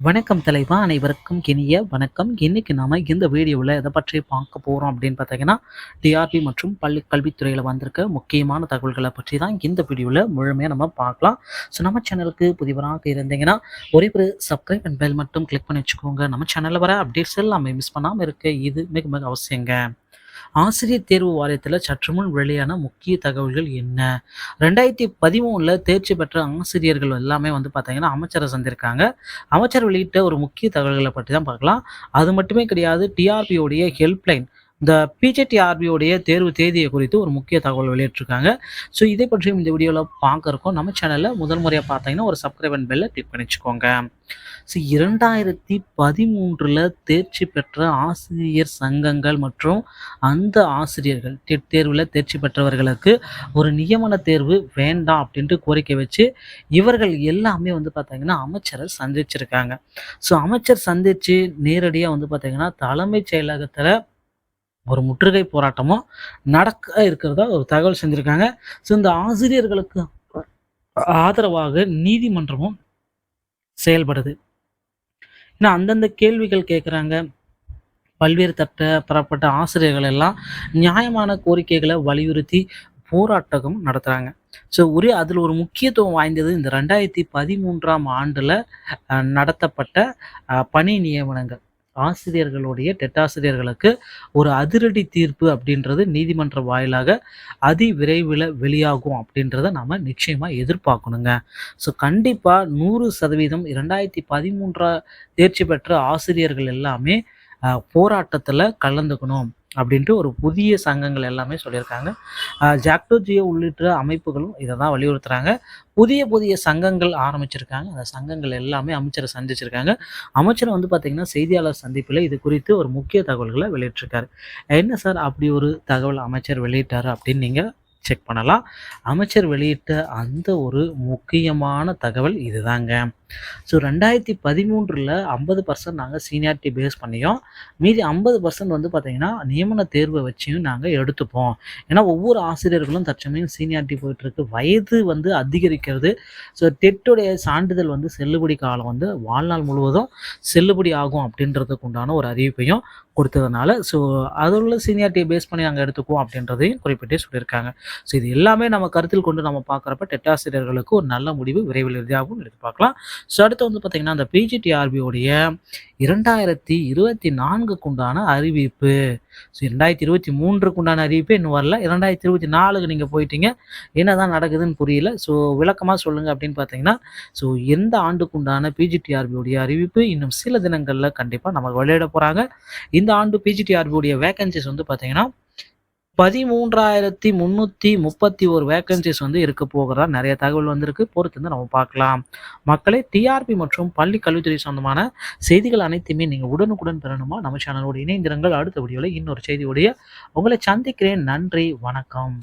வணக்கம் தலைவா, அனைவருக்கும் இனிய வணக்கம். இன்னைக்கு நாம இந்த வீடியோவில் எதை பற்றி பார்க்க போகிறோம் அப்படின்னு பார்த்தீங்கன்னா, டிஆர்பி மற்றும் பள்ளி கல்வித்துறையில் வந்திருக்க முக்கியமான தகவல்களை பற்றி தான் இந்த வீடியோவில் முழுமையாக நம்ம பார்க்கலாம். ஸோ நம்ம சேனலுக்கு புதிவராக இருந்தீங்கன்னா ஒரே ஒரு சப்ஸ்கிரைப் அண்ட் பெல் மட்டும் கிளிக் பண்ணி வச்சுக்கோங்க. நம்ம சேனலில் வர அப்டேட்ஸ் எல்லாமே மிஸ் பண்ணாமல் இருக்க இது மிக மிக அவசியங்க. ஆசிரியர் தேர்வு வாரியத்தில் சற்று முன் வெளியான முக்கிய தகவல்கள் என்ன? 2013 தேர்ச்சி பெற்ற ஆசிரியர்கள் எல்லாமே பார்த்தீங்கன்னா அமைச்சரை சந்திருக்காங்க. அமைச்சர் வெளியிட்ட ஒரு முக்கிய தகவல்களை பற்றி தான் பார்க்கலாம். அது மட்டுமே கிடையாது, டிஆர்பியோடைய ஹெல்ப்லைன், இந்த பிஜேடிஆர்பியோடைய தேர்வு தேதியை குறித்து ஒரு முக்கிய தகவல் வெளியிட்டிருக்காங்க. ஸோ இதை பற்றியும் இந்த வீடியோவில் பார்க்க இருக்கோம். நம்ம சேனலில் முதல் முறையாக பார்த்தீங்கன்னா ஒரு சப்ஸ்கிரைப் அண்ட் பெல்லை கிளிக் பண்ணி வச்சுக்கோங்க. ஸோ 2013 தேர்ச்சி பெற்ற ஆசிரியர் சங்கங்கள் மற்றும் அந்த ஆசிரியர்கள் டெட் தேர்வில் தேர்ச்சி பெற்றவர்களுக்கு ஒரு நியமன தேர்வு வேண்டாம் அப்படின்ட்டு கோரிக்கை வச்சு இவர்கள் எல்லாமே பார்த்தீங்கன்னா அமைச்சரை சந்திச்சிருக்காங்க. ஸோ அமைச்சர் சந்தித்து நேரடியாக பார்த்தீங்கன்னா தலைமைச் செயலகத்தில் ஒரு முற்றுகை போராட்டமும் நடக்க இருக்கிறதா ஒரு தகவல் செஞ்சுருக்காங்க. ஸோ இந்த ஆசிரியர்களுக்கு ஆதரவாக நீதிமன்றமும் செயல்படுது. ஏன்னா அந்தந்த கேள்விகள் கேட்குறாங்க. பல்வேறு பெறப்பட்ட ஆசிரியர்கள் எல்லாம் நியாயமான கோரிக்கைகளை வலியுறுத்தி போராட்டம் நடத்துகிறாங்க. ஸோ அதில் ஒரு முக்கியத்துவம் வாய்ந்தது இந்த 2013ஆம் ஆண்டில் நடத்தப்பட்ட பணி நியமனங்கள். ஆசிரியர்களுடைய ஆசிரியர்களுக்கு ஒரு அதிரடி தீர்ப்பு அப்படின்றது நீதிமன்ற வாயிலாக அதி விரைவில் வெளியாகும் அப்படின்றத நம்ம நிச்சயமாக எதிர்பார்க்கணுங்க. ஸோ கண்டிப்பாக 100% 2013 தேர்ச்சி பெற்ற ஆசிரியர்கள் எல்லாமே போராட்டத்தில் கலந்துக்கணும் அப்படின்ட்டு ஒரு புதிய சங்கங்கள் எல்லாமே சொல்லியிருக்காங்க. ஜாக்டோ ஜியோ உள்ளிட்ட அமைப்புகளும் இதை தான் வலியுறுத்துகிறாங்க. புதிய சங்கங்கள் ஆரம்பிச்சிருக்காங்க. அந்த சங்கங்கள் எல்லாமே அமைச்சரை சந்திச்சிருக்காங்க. அமைச்சர் பார்த்திங்கன்னா செய்தியாளர் சந்திப்பில் இது குறித்து ஒரு முக்கிய தகவல்களை வெளியிட்டிருக்காரு. என்ன சார் அப்படி ஒரு தகவல் அமைச்சர் வெளியிட்டார் அப்படின்னு நீங்கள் செக் பண்ணலாம். அமைச்சர் வெளியிட்ட அந்த ஒரு முக்கியமான தகவல் இதுதாங்க. ஸோ 2013 50% நாங்கள் சீனியாரிட்டி பேஸ் பண்ணியும், மீதி 50% பார்த்தீங்கன்னா நியமன தேர்வை வச்சியும் நாங்கள் எடுத்துப்போம். ஏன்னா ஒவ்வொரு ஆசிரியர்களும் தற்சமயம் சீனியாரிட்டி போயிட்டுருக்கு, வயது அதிகரிக்கிறது. ஸோ டெட்டுடைய சான்றிதழ் செல்லுபடி காலம் வாழ்நாள் முழுவதும் செல்லுபடி ஆகும் அப்படின்றதுக்கு உண்டான ஒரு அறிவிப்பையும் கொடுத்ததுனால, ஸோ அதில் சீனியாரிட்டியை பேஸ் பண்ணி நாங்கள் எடுத்துக்குவோம் அப்படின்றதையும் குறிப்பிட்டே சொல்லியிருக்காங்க. ஸோ இது எல்லாமே நம்ம கருத்தில் கொண்டு நம்ம பார்க்குறப்ப டெட்டாசிரியர்களுக்கு ஒரு நல்ல முடிவு விரைவில் இறுதியாகவும் எதிர்பார்க்கலாம். ஸோ அடுத்து பார்த்தீங்கன்னா அந்த பிஜிடிஆர்பியோடைய 2024க்கு உண்டான அறிவிப்பு. ஸோ 2023க்கு உண்டான அறிவிப்பே இன்னும் வரல. 2024க்கு நீங்கள் போயிட்டீங்க, என்ன தான் நடக்குதுன்னு புரியல. ஸோ விளக்கமாக சொல்லுங்கள் அப்படின்னு பார்த்தீங்கன்னா, ஸோ எந்த ஆண்டுக்கு உண்டான பிஜிடிஆர்பியோடைய அறிவிப்பு இன்னும் சில தினங்களில் கண்டிப்பாக நமக்கு வெளியிட போகிறாங்க. இந்த ஆண்டு பிஜிடிஆர்பியோடைய வேகன்சிஸ் பார்த்தீங்கன்னா 13,331 வேகன்சிஸ் இருக்க போகிறதா நிறைய தகவல் வந்திருக்கு. பொறுத்து நம்ம பார்க்கலாம். மக்களே, டிஆர்பி மற்றும் பள்ளி கல்வித்துறை சொந்தமான செய்திகள் அனைத்துமே நீங்கள் உடனுக்குடன் பெறணுமா? நம்ம சேனலோட இணைந்திருங்கள். அடுத்த வீடியோவில் இன்னொரு செய்தியோடைய உங்களை சந்திக்கிறேன். நன்றி, வணக்கம்.